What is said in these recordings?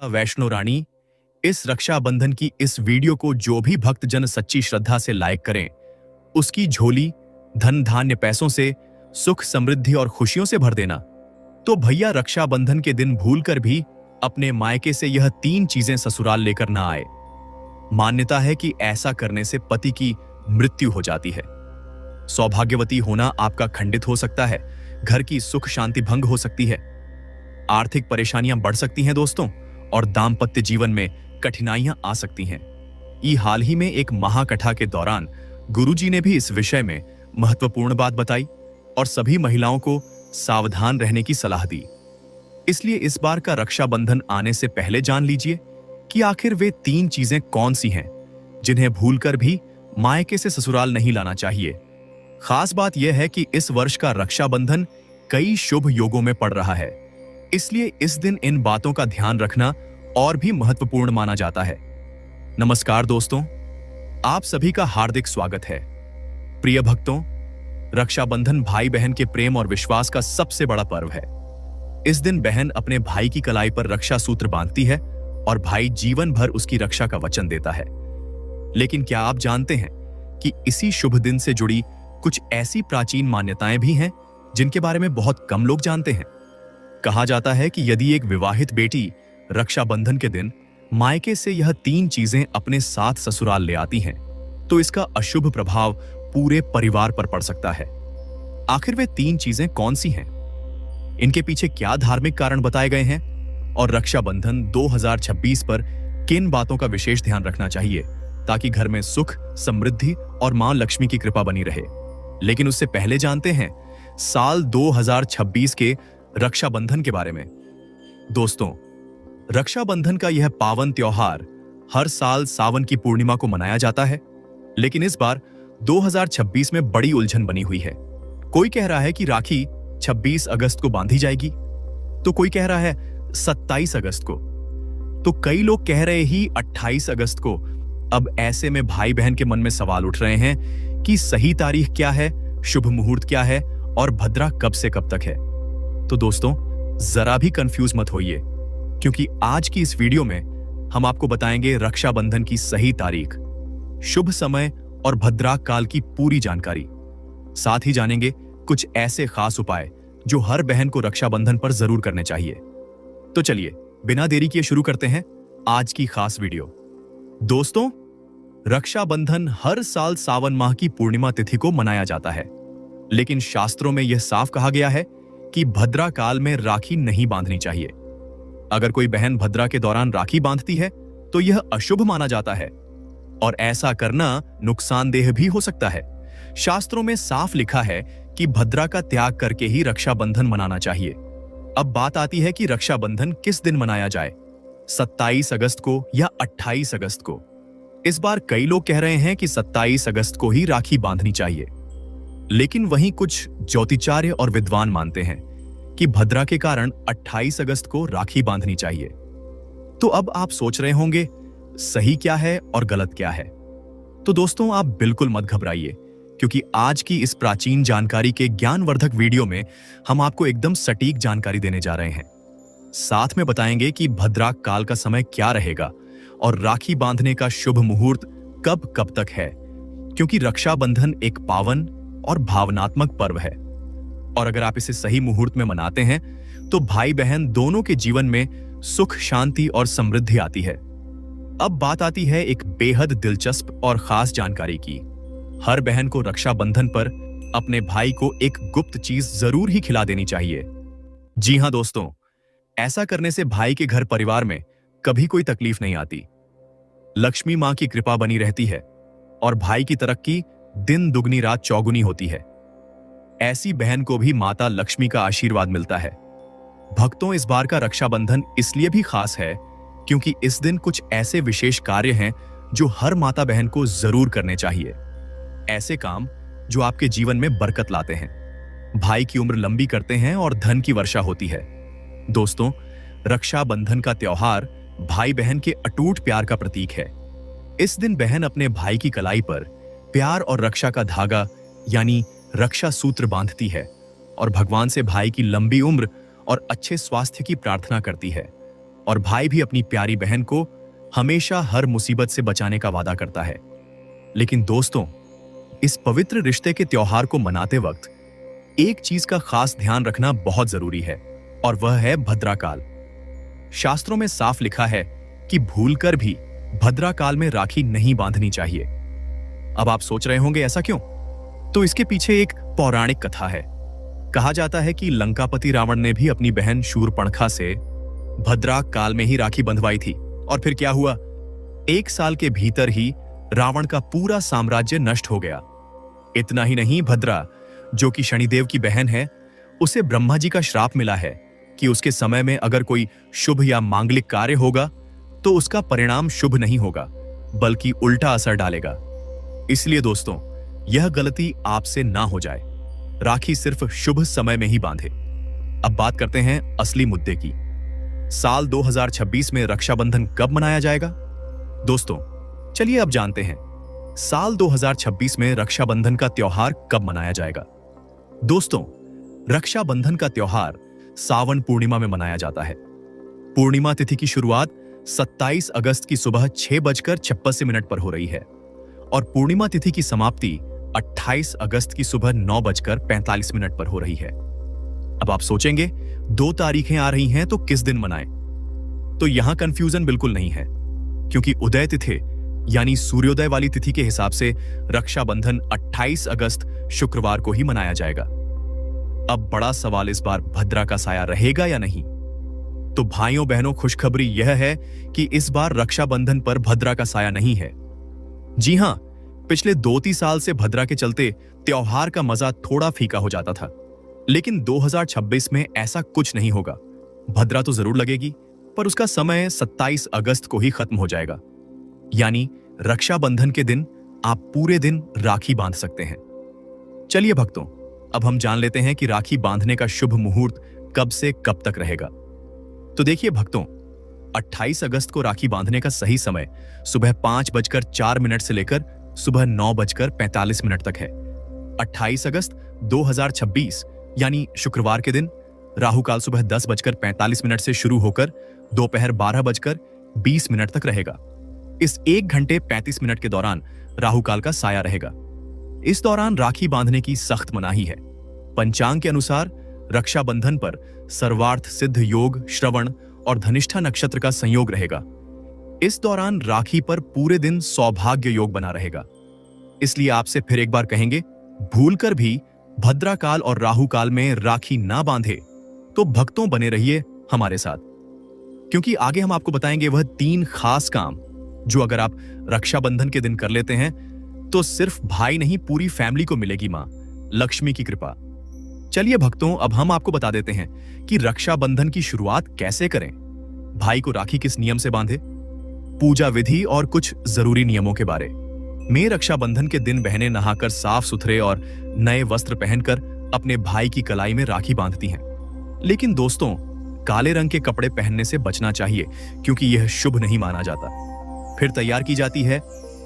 वैष्णो रानी, इस रक्षाबंधन की इस वीडियो को जो भी भक्तजन सच्ची श्रद्धा से लाइक करें, उसकी झोली धन धान्य पैसों से, सुख समृद्धि और खुशियों से भर देना। तो भैया रक्षाबंधन के दिन भूलकर भी अपने मायके से यह 3 चीजें ससुराल लेकर ना आए। मान्यता है कि ऐसा करने से पति की मृत्यु हो जाती है, सौभाग्यवती होना आपका खंडित हो सकता है, घर की सुख शांति भंग हो सकती है, आर्थिक परेशानियां बढ़ सकती हैं दोस्तों, और दाम्पत्य जीवन में कठिनाइयां आ सकती हैं। हाल ही में एक महाकथा के दौरान गुरुजी ने भी इस विषय में महत्वपूर्ण बात बताई और सभी महिलाओं को सावधान रहने की सलाह दी। इसलिए इस बार का रक्षाबंधन आने से पहले जान लीजिए कि आखिर वे 3 चीजें कौन सी हैं जिन्हें भूलकर भी मायके से ससुराल नहीं लाना चाहिए। खास बात यह है कि इस वर्ष का रक्षाबंधन कई शुभ योगों में पड़ रहा है, इसलिए इस दिन इन बातों का ध्यान रखना और भी महत्वपूर्ण माना जाता है। नमस्कार दोस्तों, आप सभी का हार्दिक स्वागत है। प्रिय भक्तों, रक्षाबंधन भाई बहन के प्रेम और विश्वास का सबसे बड़ा पर्व है। इस दिन बहन अपने भाई की कलाई पर रक्षा सूत्र बांधती है और भाई जीवन भर उसकी रक्षा का वचन देता है। लेकिन क्या आप जानते हैं कि इसी शुभ दिन से जुड़ी कुछ ऐसी प्राचीन मान्यताएं भी हैं जिनके बारे में बहुत कम लोग जानते हैं। कहा जाता है कि यदि एक विवाहित बेटी रक्षाबंधन के दिन मायके से यह 3 चीजें अपने साथ ससुराल ले आती हैं, तो इसका अशुभ प्रभाव पूरे परिवार पर पड़ सकता है। आखिर वे 3 चीजें कौन सी हैं? इनके पीछे क्या धार्मिक कारण बताए गए हैं? और रक्षाबंधन 2026 पर किन बातों का विशेष ध्यान रखना चाहिए ताकि घर में सुख, समृद्धि और मां लक्ष्मी की कृपा बनी रहे। लेकिन उससे पहले जानते हैं साल 2026 के रक्षाबंधन के बारे में। दोस्तों, रक्षाबंधन का यह पावन त्योहार हर साल सावन की पूर्णिमा को मनाया जाता है, लेकिन इस बार 2026 में बड़ी उलझन बनी हुई है। कोई कह रहा है कि राखी 26 अगस्त को बांधी जाएगी, तो कोई कह रहा है 27 अगस्त को, तो कई लोग कह रहे ही 28 अगस्त को। अब ऐसे में भाई बहन के मन में सवाल उठ रहे हैं कि सही तारीख क्या है, शुभ मुहूर्त क्या है और भद्रा कब से कब तक है। तो दोस्तों, जरा भी कंफ्यूज मत होइए, क्योंकि आज की इस वीडियो में हम आपको बताएंगे रक्षाबंधन की सही तारीख, शुभ समय और भद्रा काल की पूरी जानकारी। साथ ही जानेंगे कुछ ऐसे खास उपाय जो हर बहन को रक्षाबंधन पर जरूर करने चाहिए। तो चलिए बिना देरी किए शुरू करते हैं आज की खास वीडियो। दोस्तों, रक्षाबंधन हर साल सावन माह की पूर्णिमा तिथि को मनाया जाता है, लेकिन शास्त्रों में यह साफ कहा गया है कि भद्रा काल में राखी नहीं बांधनी चाहिए। अगर कोई बहन भद्रा के दौरान राखी बांधती है तो यह अशुभ माना जाता है और ऐसा करना नुकसानदेह भी हो सकता है। शास्त्रों में साफ लिखा है कि भद्रा का त्याग करके ही रक्षाबंधन मनाना चाहिए। अब बात आती है कि रक्षाबंधन किस दिन मनाया जाए, 27 अगस्त को या 28 अगस्त को। इस बार कई लोग कह रहे हैं कि 27 अगस्त को ही राखी बांधनी चाहिए, लेकिन वहीं कुछ ज्योतिचार्य और विद्वान मानते हैं कि भद्रा के कारण 28 अगस्त को राखी बांधनी चाहिए। तो अब आप सोच रहे होंगे सही क्या है और गलत क्या है। तो दोस्तों, आप बिल्कुल मत घबराइए, क्योंकि आज की इस प्राचीन जानकारी के ज्ञानवर्धक वीडियो में हम आपको एकदम सटीक जानकारी देने जा रहे हैं। साथ में बताएंगे कि भद्रा काल का समय क्या रहेगा और राखी बांधने का शुभ मुहूर्त कब कब तक है, क्योंकि रक्षाबंधन एक पावन और भावनात्मक पर्व है और अगर आप इसे सही मुहूर्त में मनाते हैं तो भाई बहन दोनों के जीवन में सुख, शांति और समृद्धि आती है। अब बात आती है एक बेहद दिलचस्प और खास जानकारी की। हर बहन को रक्षाबंधन पर अपने भाई को एक गुप्त चीज जरूर ही खिला देनी चाहिए। जी हां दोस्तों, ऐसा करने से भाई के घर परिवार में कभी कोई तकलीफ नहीं आती, लक्ष्मी मां की कृपा बनी रहती है और भाई की तरक्की दिन दुगनी रात चौगुनी होती है। ऐसी बहन को भी माता लक्ष्मी का आशीर्वाद मिलता है। भक्तों, इस बार का रक्षाबंधन इसलिए भी खास है क्योंकि इस दिन कुछ ऐसे विशेष कार्य हैं जो हर माता बहन को जरूर करने चाहिए। ऐसे काम जो आपके जीवन में बरकत लाते हैं, भाई की उम्र लंबी करते हैं और धन की वर्षा होती है। दोस्तों, रक्षाबंधन का त्योहार भाई बहन के अटूट प्यार का प्रतीक है। इस दिन बहन अपने भाई की कलाई पर प्यार और रक्षा का धागा यानी रक्षा सूत्र बांधती है और भगवान से भाई की लंबी उम्र और अच्छे स्वास्थ्य की प्रार्थना करती है। और भाई भी अपनी प्यारी बहन को हमेशा हर मुसीबत से बचाने का वादा करता है। लेकिन दोस्तों, इस पवित्र रिश्ते के त्योहार को मनाते वक्त एक चीज का खास ध्यान रखना बहुत जरूरी है, और वह है भद्राकाल। शास्त्रों में साफ लिखा है कि भूलकर भी भद्राकाल में राखी नहीं बांधनी चाहिए। अब आप सोच रहे होंगे ऐसा क्यों? तो इसके पीछे एक पौराणिक कथा है। कहा जाता है कि लंकापति रावण ने भी अपनी बहन शूर्पणखा से भद्राकाल में ही राखी बंधवाई थी, और फिर क्या हुआ? 1 साल के भीतर ही रावण का पूरा साम्राज्य नष्ट हो गया। इतना ही नहीं, भद्रा जो कि शनिदेव की बहन है, उसे ब्रह्मा जी का श्राप मिला है कि उसके समय में अगर कोई शुभ या मांगलिक कार्य होगा तो उसका परिणाम शुभ नहीं होगा, बल्कि उल्टा असर डालेगा। इसलिए दोस्तों, यह गलती आपसे ना हो जाए। राखी सिर्फ शुभ समय में ही बांधे। अब बात करते हैं असली मुद्दे की। साल 2026 में रक्षाबंधन कब मनाया जाएगा? दोस्तों, चलिए अब जानते हैं साल 2026 में रक्षाबंधन का त्योहार कब मनाया जाएगा। दोस्तों, रक्षाबंधन का त्योहार सावन पूर्णिमा में मनाया जाता है। पूर्णिमा तिथि की शुरुआत 27 अगस्त की सुबह 6:56 पर हो रही है और पूर्णिमा तिथि की समाप्ति 28 अगस्त की सुबह 9:45 पर हो रही है। अब आप सोचेंगे 2 तारीखें आ रही हैं तो किस दिन मनाएं? तो यहां कंफ्यूजन बिल्कुल नहीं है, क्योंकि उदय तिथि यानी सूर्योदय वाली तिथि के हिसाब से रक्षाबंधन 28 अगस्त शुक्रवार को ही मनाया जाएगा। अब बड़ा सवाल इस बार भद्रा का साया रहेगा या नहीं? तो भाइयों बहनों, खुशखबरी यह है कि इस बार रक्षाबंधन पर भद्रा का साया नहीं है। जी हां, पिछले 2-3 साल से भद्रा के चलते त्योहार का मजा थोड़ा फीका हो जाता था, लेकिन 2026 में ऐसा कुछ नहीं होगा। भद्रा तो जरूर लगेगी, पर उसका समय 27 अगस्त को ही खत्म हो जाएगा। यानी रक्षाबंधन के दिन आप पूरे दिन राखी बांध सकते हैं। चलिए भक्तों, अब हम जान लेते हैं कि राखी बांधने का शुभ मुहूर्त कब से कब तक रहेगा। तो देखिए भक्तों, 28 अगस्त को राखी बांधने का सही समय सुबह 5:04 से लेकर सुबह 9:45 तक है। 28 अगस्त 2026 यानी शुक्रवार के दिन राहु काल सुबह 10:45 से शुरू होकर दोपहर 12:20 तक रहेगा। इस 1 घंटे 35 मिनट के दौरान राहु काल का साया रहेगा। इस दौरान राखी बांधने की सख्त मनाही है। पंचांग के अनुसार रक्षाबंधन पर सर्वार्थ सिद्ध योग, श्रवण और धनिष्ठा नक्षत्र का संयोग रहेगा। इस दौरान राखी पर पूरे दिन सौभाग्य योग बना रहेगा। इसलिए आपसे फिर एक बार कहेंगे, भूलकर भी भद्राकाल और राहु काल में राखी ना बांधे तो भक्तों बने रहिए हमारे साथ, क्योंकि आगे हम आपको बताएंगे वह 3 खास काम जो अगर आप रक्षाबंधन के दिन कर लेते हैं तो सिर्फ भाई नहीं, पूरी फैमिली को मिलेगी मां लक्ष्मी की कृपा। चलिए भक्तों, अब हम आपको बता देते हैं कि रक्षाबंधन की शुरुआत कैसे करें, भाई को राखी किस नियम से बांधे, पूजा विधि और कुछ जरूरी नियमों के बारे में। रक्षाबंधन के दिन बहनें नहाकर साफ सुथरे और नए वस्त्र पहनकर अपने भाई की कलाई में राखी बांधती हैं। लेकिन दोस्तों, काले रंग के कपड़े पहनने से बचना चाहिए, क्योंकि यह शुभ नहीं माना जाता। फिर तैयार की जाती है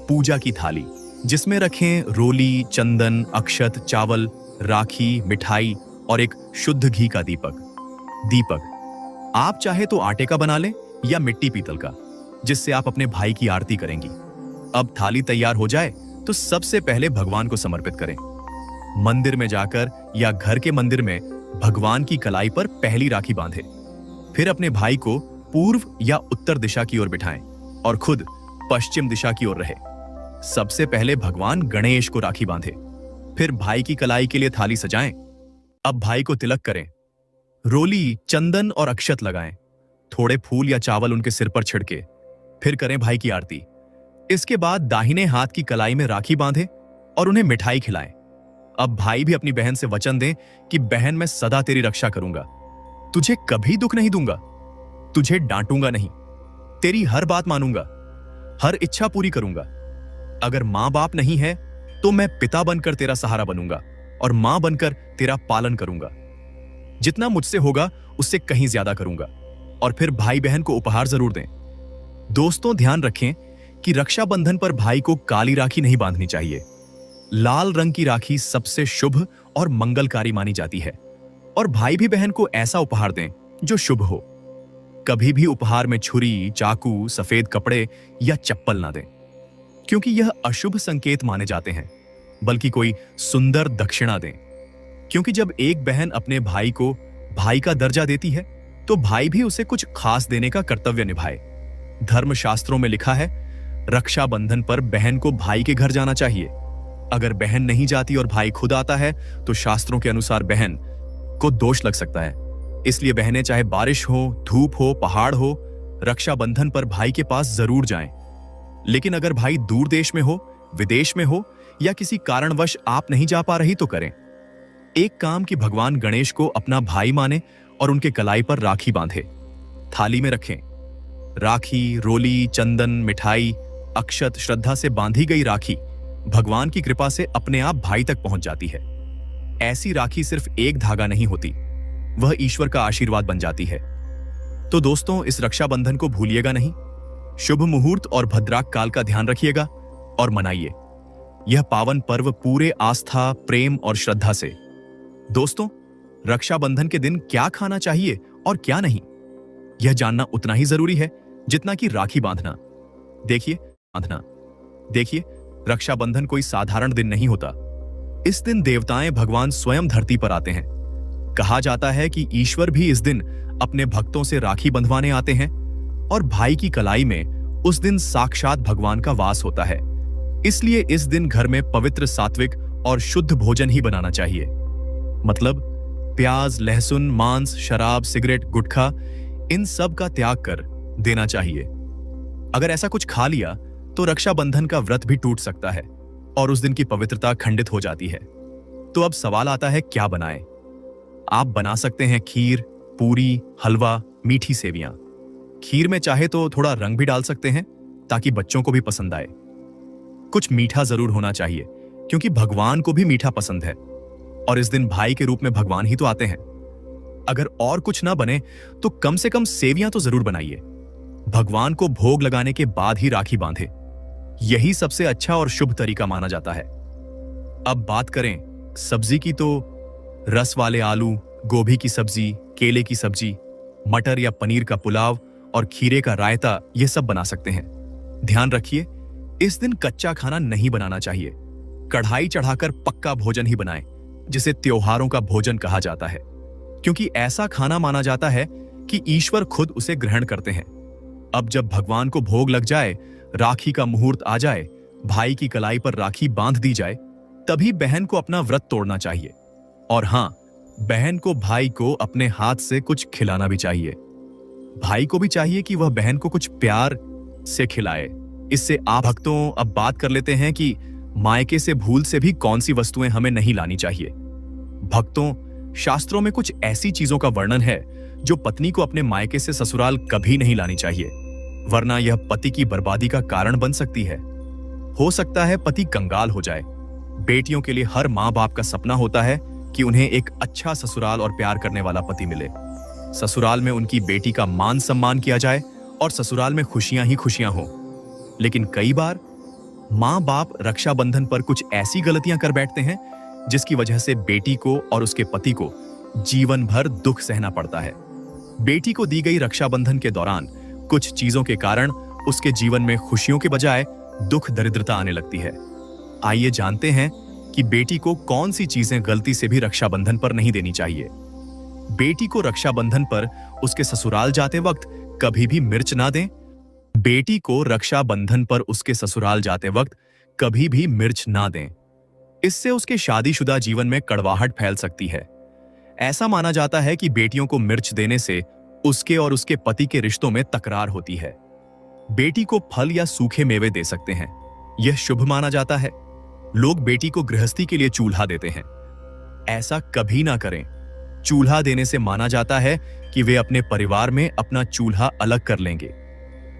पूजा की थाली, जिसमें रखें रोली, चंदन, अक्षत, चावल, राखी, मिठाई और एक शुद्ध घी का दीपक। आप चाहे तो आटे का बना लें या मिट्टी पीतल का, जिससे आप अपने भाई की आरती करेंगी। अब थाली तैयार हो जाए तो सबसे पहले भगवान को समर्पित करें। मंदिर में जाकर या घर के मंदिर में भगवान की कलाई पर पहली राखी बांधें। फिर अपने भाई को पूर्व या उत्तर दिशा की ओर बिठाएं और खुद पश्चिम दिशा की ओर रहे। सबसे पहले भगवान गणेश को राखी बांधे, फिर भाई की कलाई के लिए थाली सजाएं। अब भाई को तिलक करें, रोली, चंदन और अक्षत लगाएं, थोड़े फूल या चावल उनके सिर पर छिड़के, फिर करें भाई की आरती। इसके बाद दाहिने हाथ की कलाई में राखी बांधें और उन्हें मिठाई खिलाएं। अब भाई भी अपनी बहन से वचन दें कि बहन, मैं सदा तेरी रक्षा करूंगा, तुझे कभी दुख नहीं दूंगा, तुझे डांटूंगा नहीं, तेरी हर बात मानूंगा, हर इच्छा पूरी करूंगा। अगर मां बाप नहीं है तो मैं पिता बनकर तेरा सहारा बनूंगा और मां बनकर तेरा पालन करूंगा। जितना मुझसे होगा उससे कहीं ज्यादा करूंगा। और फिर भाई बहन को उपहार जरूर दें। दोस्तों, ध्यान रखें कि रक्षाबंधन पर भाई को काली राखी नहीं बांधनी चाहिए। लाल रंग की राखी सबसे शुभ और मंगलकारी मानी जाती है, और भाई भी बहन को ऐसा उपहार दें जो शुभ हो। कभी भी उपहार में छुरी, चाकू, सफेद कपड़े या चप्पल ना दें, क्योंकि यह अशुभ संकेत माने जाते हैं। बल्कि कोई सुंदर दक्षिणा दें, क्योंकि जब एक बहन अपने भाई को भाई का दर्जा देती है, तो भाई भी उसे कुछ खास देने का कर्तव्य निभाए। धर्मशास्त्रों में लिखा है, रक्षाबंधन पर बहन को भाई के घर जाना चाहिए। अगर बहन नहीं जाती और भाई खुद आता है, तो शास्त्रों के अनुसार बहन को दोष लग सकता है। इसलिए बहनें चाहे बारिश हो, धूप हो, पहाड़ हो, रक्षाबंधन पर भाई के पास जरूर जाएं। लेकिन अगर भाई दूर देश में हो, विदेश में हो या किसी कारणवश आप नहीं जा पा रही तो करें एक काम कि भगवान गणेश को अपना भाई माने और उनके कलाई पर राखी बांधे। थाली में रखें। राखी, रोली, चंदन, मिठाई, अक्षत श्रद्धा से बांधी गई राखी भगवान की कृपा से अपने आप भाई तक पहुंच जाती है। ऐसी राखी सिर्फ एक धागा नहीं होती, वह ईश्वर का आशीर्वाद बन जाती है। तो दोस्तों, इस रक्षाबंधन को भूलिएगा नहीं। शुभ मुहूर्त और भद्राक काल का ध्यान रखिएगा और मनाइए यह पावन पर्व पूरे आस्था, प्रेम और श्रद्धा से। दोस्तों, रक्षाबंधन के दिन क्या खाना चाहिए और क्या नहीं, यह जानना उतना ही जरूरी है जितना कि राखी बांधना। देखिए, रक्षाबंधन कोई साधारण दिन नहीं होता। इस दिन देवताएं भगवान स्वयं धरती पर आते हैं। कहा जाता है कि ईश्वर भी इस दिन अपने भक्तों से राखी बंधवाने आते हैं और भाई की कलाई में उस दिन साक्षात भगवान का वास होता है। इसलिए इस दिन घर में पवित्र, सात्विक और शुद्ध भोजन ही बनाना चाहिए। मतलब प्याज, लहसुन, मांस, शराब, सिगरेट, गुटखा, इन सब का त्याग कर देना चाहिए। अगर ऐसा कुछ खा लिया तो रक्षाबंधन का व्रत भी टूट सकता है और उस दिन की पवित्रता खंडित हो जाती है। तो अब सवाल आता है, क्या बनाएं? आप बना सकते हैं खीर, पूरी, हलवा, मीठी सेवियां। खीर में चाहे तो थोड़ा रंग भी डाल सकते हैं ताकि बच्चों को भी पसंद आए। कुछ मीठा जरूर होना चाहिए क्योंकि भगवान को भी मीठा पसंद है और इस दिन भाई के रूप में भगवान ही तो आते हैं। अगर और कुछ ना बने तो कम से कम सेवियां तो जरूर बनाइए। भगवान को भोग लगाने के बाद ही राखी बांधे, यही सबसे अच्छा और शुभ तरीका माना जाता है। अब बात करें सब्जी की, तो रस वाले आलू, गोभी की सब्जी, केले की सब्जी, मटर या पनीर का पुलाव और खीरे का रायता, ये सब बना सकते हैं। ध्यान रखिए, इस दिन कच्चा खाना नहीं बनाना चाहिए। कढ़ाई चढ़ाकर पक्का भोजन ही बनाएं, जिसे त्योहारों का भोजन कहा जाता है, क्योंकि ऐसा खाना माना जाता है कि ईश्वर खुद उसे ग्रहण करते हैं। अब जब भगवान को भोग लग जाए, राखी का मुहूर्त आ जाए, भाई की कलाई पर राखी बांध दी जाए, तभी बहन को अपना व्रत तोड़ना चाहिए। और हां, बहन को भाई को अपने हाथ से कुछ खिलाना भी चाहिए। भाई को भी चाहिए कि वह बहन को कुछ प्यार से खिलाए। इससे आप भक्तों, अब बात कर लेते हैं कि मायके से भूल से भी कौन सी वस्तुएं हमें नहीं लानी चाहिए। भक्तों, शास्त्रों में कुछ ऐसी चीजों का वर्णन है जो पत्नी को अपने मायके से ससुराल कभी नहीं लानी चाहिए, वरना यह पति की बर्बादी का कारण बन सकती है। हो सकता है पति कंगाल हो जाए। बेटियों के लिए हर माँ बाप का सपना होता है कि उन्हें एक अच्छा ससुराल और प्यार करने वाला पति मिले। ससुराल में उनकी बेटी का मान सम्मान किया जाए और ससुराल में खुशियां ही खुशियां हो। लेकिन कई बार माँ बाप रक्षाबंधन पर कुछ ऐसी गलतियां कर बैठते हैं जिसकी वजह से बेटी को और उसके पति को जीवन भर दुख सहना पड़ता है। बेटी को दी गई रक्षाबंधन के दौरान कुछ चीजों के कारण उसके जीवन में खुशियों के बजाय दुख, दरिद्रता आने लगती है। आइए जानते हैं कि बेटी को कौन सी चीजें गलती से भी रक्षाबंधन पर नहीं देनी चाहिए। बेटी को रक्षाबंधन पर उसके ससुराल जाते वक्त कभी भी मिर्च ना दें। बेटी को रक्षाबंधन पर उसके ससुराल जाते वक्त कभी भी मिर्च ना दें। इससे उसके शादीशुदा जीवन में कड़वाहट फैल सकती है। ऐसा माना जाता है कि बेटियों को मिर्च देने से उसके और उसके पति के रिश्तों में तकरार होती है। बेटी को फल या सूखे मेवे दे सकते हैं, यह शुभ माना जाता है। लोग बेटी को गृहस्थी के लिए चूल्हा देते हैं। ऐसा कभी ना करें। चूल्हा देने से माना जाता है कि वे अपने परिवार में अपना चूल्हा अलग कर लेंगे।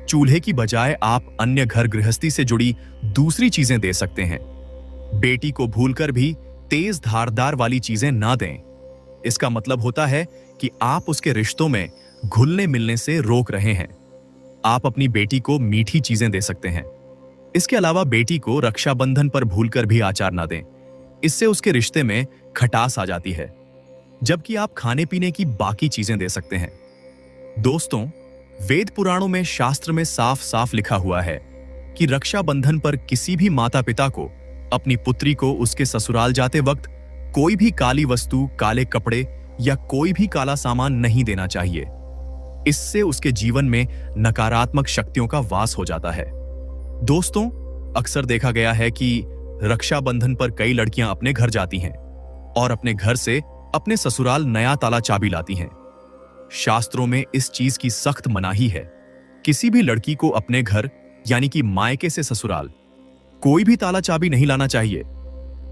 चूल्हे की बजाय आप अन्य घर गृहस्थी से जुड़ी दूसरी चीजें दे सकते हैं। बेटी को भूलकर भी तेज धारदार वाली चीजें ना दें। इसका मतलब होता है कि आप उसके रिश्तों में घुलने मिलने से रोक रहे हैं। आप अपनी बेटी को मीठी चीजें दे सकते हैं। इसके अलावा बेटी को रक्षाबंधन पर भूलकर भी आचार ना दें। इससे उसके रिश्ते में खटास आ जाती है, जबकि आप खाने पीने की बाकी चीजें दे सकते हैं। दोस्तों, वेद पुराणों में, शास्त्र में साफ साफ लिखा हुआ है कि रक्षाबंधन पर किसी भी माता पिता को अपनी पुत्री को उसके ससुराल जाते वक्त कोई भी काली वस्तु, काले कपड़े या कोई भी काला सामान नहीं देना चाहिए। इससे उसके जीवन में नकारात्मक शक्तियों का वास हो जाता है। दोस्तों, अक्सर देखा गया है कि रक्षाबंधन पर कई लड़कियां अपने घर जाती हैं और अपने घर से अपने ससुराल नया ताला चाबी लाती हैं। शास्त्रों में इस चीज की सख्त मनाही है। किसी भी लड़की को अपने घर यानी कि मायके से ससुराल कोई भी ताला चाबी नहीं लाना चाहिए।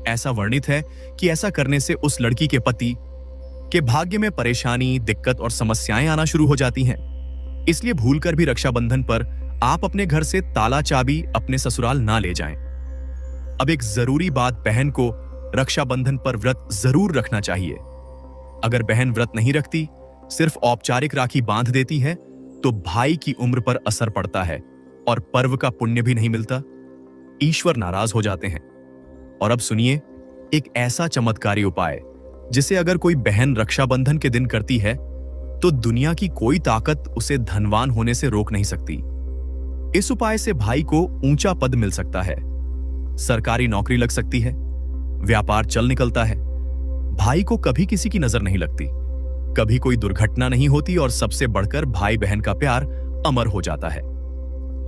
ऐसा वर्णित है कि ऐसा करने से उस लड़की के पति के भाग्य में परेशानी, दिक्कत और समस्याएं आना शुरू हो जाती हैं। इसलिए भूलकर भी रक्षाबंधन पर आप अपने घर से ताला चाबी अपने ससुराल ना ले जाएं। अब एक जरूरी बात, बहन को रक्षाबंधन पर व्रत जरूर रखना चाहिए। अगर बहन व्रत नहीं रखती, सिर्फ औपचारिक राखी बांध देती है, तो भाई की उम्र पर असर पड़ता है और पर्व का पुण्य भी नहीं मिलता। ईश्वर नाराज हो जाते हैं। और अब सुनिए एक ऐसा चमत्कारी उपाय जिसे अगर कोई बहन रक्षाबंधन के दिन करती है तो दुनिया की कोई ताकत उसे धनवान होने से रोक नहीं सकती। इस उपाय से भाई को ऊंचा पद मिल सकता है, सरकारी नौकरी लग सकती है, व्यापार चल निकलता है, भाई को कभी किसी की नजर नहीं लगती, कभी कोई दुर्घटना नहीं होती और सबसे बढ़कर भाई बहन का प्यार अमर हो जाता है।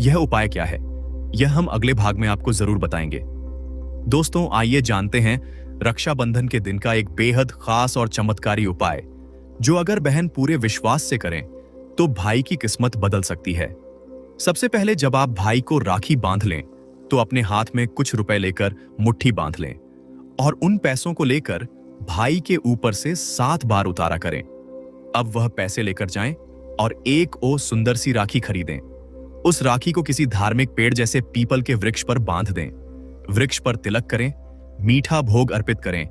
यह उपाय क्या है, यह हम अगले भाग में आपको जरूर बताएंगे। दोस्तों, आइए जानते हैं रक्षाबंधन के दिन का एक बेहद खास और चमत्कारी उपाय, जो अगर बहन पूरे विश्वास से करें तो भाई की किस्मत बदल सकती है। सबसे पहले जब आप भाई को राखी बांध लें तो अपने हाथ में कुछ रुपए लेकर मुट्ठी बांध लें और उन पैसों को लेकर भाई के ऊपर से 7 बार उतारा करें। अब वह पैसे लेकर जाएं और एक सुंदर सी राखी खरीदें। उस राखी को किसी धार्मिक पेड़ जैसे पीपल के वृक्ष पर बांध दें। वृक्ष पर तिलक करें, मीठा भोग अर्पित करें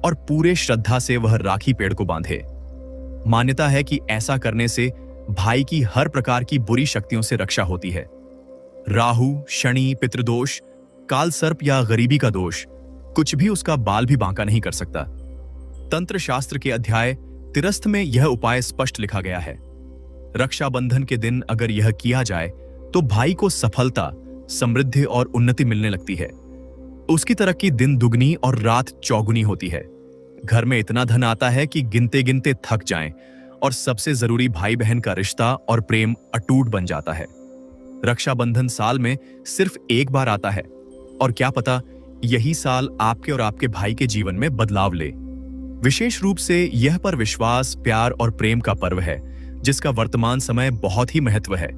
और पूरे श्रद्धा से वह राखी पेड़ को बांधे। मान्यता है कि ऐसा करने से भाई की हर प्रकार की बुरी शक्तियों से रक्षा होती है। राहु, शनि, पितृदोष, काल सर्प या गरीबी का दोष कुछ भी उसका बाल भी बांका नहीं कर सकता। तंत्र शास्त्र के अध्याय तिरस्थ में यह उपाय स्पष्ट लिखा गया है। रक्षाबंधन के दिन अगर यह किया जाए तो भाई को सफलता, समृद्धि और उन्नति मिलने लगती है। उसकी तरक्की दिन दुगनी और रात चौगुनी होती है। घर में इतना धन आता है कि गिनते गिनते थक जाएं और सबसे जरूरी भाई बहन का रिश्ता और प्रेम अटूट बन जाता है। रक्षाबंधन साल में सिर्फ एक बार आता है और क्या पता यही साल आपके और आपके भाई के जीवन में बदलाव ले। विशेष रूप से यह पर विश्वास, प्यार और प्रेम का पर्व है, जिसका वर्तमान समय बहुत ही महत्व है।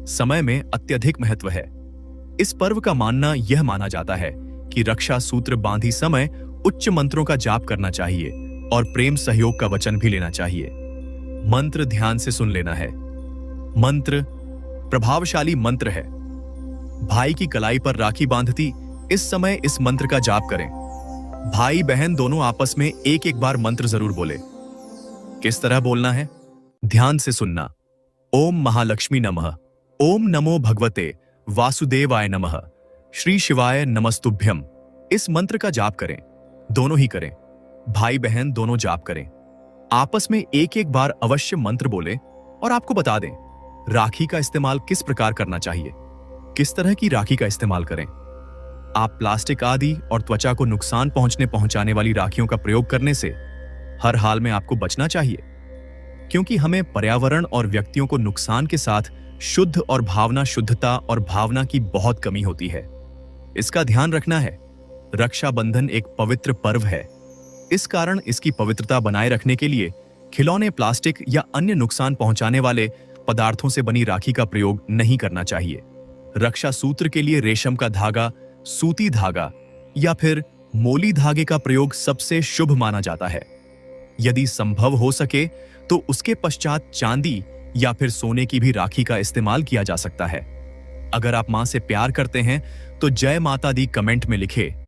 समय में अत्यधिक महत्व है। इस पर्व का मानना यह माना जाता है कि रक्षा सूत्र बांधी समय उच्च मंत्रों का जाप करना चाहिए और प्रेम सहयोग का वचन भी लेना चाहिए। मंत्र ध्यान से सुन लेना है। मंत्र प्रभावशाली मंत्र है। भाई की कलाई पर राखी बांधती इस समय इस मंत्र का जाप करें। भाई बहन दोनों आपस में एक एक बार मंत्र जरूर बोले। किस तरह बोलना है, ध्यान से सुनना। ओम महालक्ष्मी नमः, ओम नमो भगवते वासुदेवाय नमः, श्री शिवाय नमस्तुभ्यम। इस मंत्र का जाप करें। दोनों ही करें, भाई बहन दोनों जाप करें। आपस में एक एक बार अवश्य मंत्र बोले और आपको बता दें राखी का इस्तेमाल किस प्रकार करना चाहिए, किस तरह की राखी का इस्तेमाल करें। आप प्लास्टिक आदि और त्वचा को नुकसान पहुंचाने वाली राखियों का प्रयोग करने से हर हाल में आपको बचना चाहिए, क्योंकि हमें पर्यावरण और व्यक्तियों को नुकसान के साथ शुद्ध और भावना शुद्धता और भावना की बहुत कमी होती है। इसका ध्यान रखना है। रक्षाबंधन एक पवित्र पर्व है। इस कारण इसकी पवित्रता बनाए रखने के लिए खिलौने, प्लास्टिक या अन्य नुकसान पहुंचाने वाले पदार्थों से बनी राखी का प्रयोग नहीं करना चाहिए। रक्षा सूत्र के लिए रेशम का धागा, सूती धागा या फिर मोली धागे का प्रयोग सबसे शुभ माना जाता है। यदि संभव हो सके तो उसके पश्चात चांदी या फिर सोने की भी राखी का इस्तेमाल किया जा सकता है। अगर आप मां से प्यार करते हैं तो जय माता दी कमेंट में लिखें।